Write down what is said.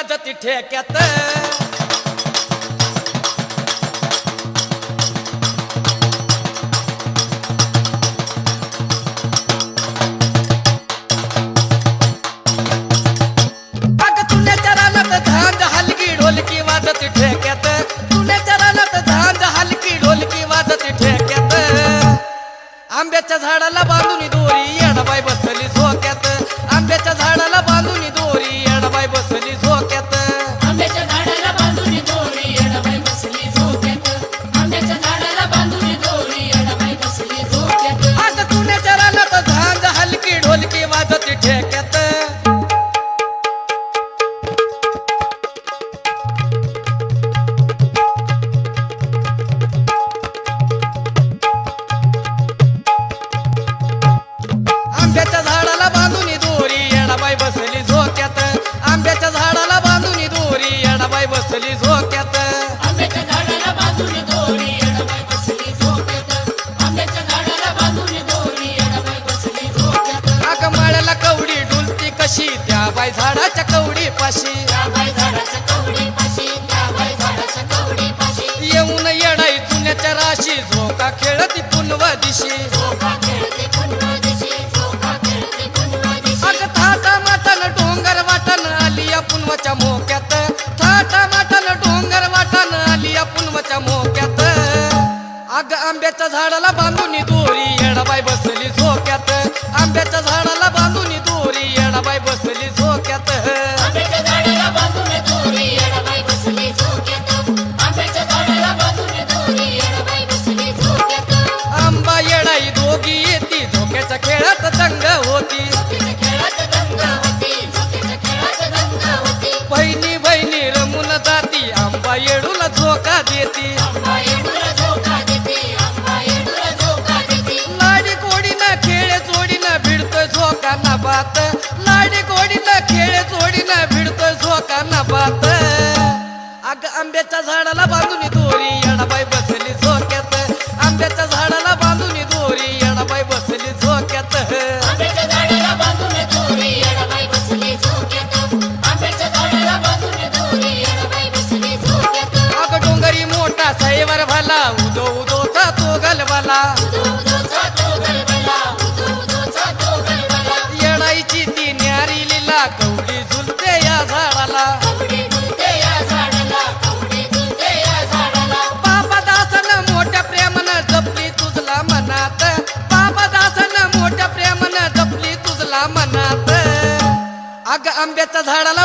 वाजती ठेक्यात तुण्याच्या रानात झांज हलकी ढोलकी वाजती ठेक्यात तुण्याच्या रानात झांज हलकी ढोलकी वाजती ठेक्यात आंब्याच्या झाडाला बांधून दोरी येडाबाई बसली झोक्यात आंब्याच्या झाडाला बांधून दोरी येडाबाई बसली झोक्यात आंब्याच्या झाडाला बांधून दोरी येडाबाई बसली झोक्यात आंब्याच्या झाडाला बांधून दोरी येडाबाई बसली झोक्यात आज तुण्याच्या रानात झांज हलकी ढोलकी वाजती ठेक्यात आंब्याच्या झाडाला बांधून दोरी येडाबाई बसली झोक्यात आंब्याच्या झाडाला बांधून दोरी येडाबाई बसली झोक्यात आंब्याच्या झाडाला बांधून दोरी येडाबाई बसली झोक्यात आंब्याच्या झाडाला बांधून दोरी येडाबाई बसली झोक्यात आग माळ्याला कवडी डुलती कशी त्या बाई झाडाच्या कवडी पाशी त्या बाई झाडाच्या कवडीपाशी त्या बाई झाडाच्या कवडीपाशी येऊन येडाई चुन्याच्या राशी झोका खेळती पुनवा दिशी झोका खेळते पुन्हा दिशी झोका खेळते पुन्हा दिशी अग थाटा माटान डोंगर वाटन आली या पुनवाच्या मोक्यात थाटा माटान डोंगर वाटन आली या पुनवाच्या मोक्यात अग आंब्याच्या झाडाला बांधून दोरी येडाबाई बसली झोक्यात आंब्याच्या झाडाला बांधून दोरी येडाबाई बसली झोक्यात आंब्याच्या झाडाला बांधून दोरी येडाबाई बसली झोक्यात आंब्याच्या झाडाला बांधून दोरी येडाबाई बसली झोक्यात आंबा येडाई दोघी येती झोक्याच्या खेळात दंग होती झोक्याच्या खेळात दंगा होती झोक्याच्या खेळात दंगा होती बहिणी बहिणी रमून जाती आंबा येडूला झोका देती आंबा येडूला झोका देते आंबा येडूला झोका देते लाडी गोडीनं खेळ जोडीनं भिडतोय झोका ना बात लाडी गोडीनं खेळ जोडीनं भिडतोय झोका ना बात अग आंब्याच्या झाडाला बांधून दोरी येडाबाई बसली झोक्यात आंब्याच्या झाडाला बांधून दोरी येडाबाई बसली झोक्यात आंब्याच्या झाडाला बांधून दोरी येडाबाई बसली झोक्यात आंब्याच्या झाडाला बांधून दोरी येडाबाई बसली झोक्यात अग डोंगरी मोठा साईवर भला उदो उदोचा तो गलवाला उदो उदोचा तो गलबला उदो उदोचा तो गलबला येडाईची ती न्यारी लिला कवडी झुलते या झाडाला कवडी झुलते या झाडाला कवडी झुलते या झाडाला बाबा दासन मोठ्या प्रेमानं जपली तुझला मनात बाबा दासन मोठ्या प्रेमानं जपली तुझला मनात अग आंब्याच्या झाडाला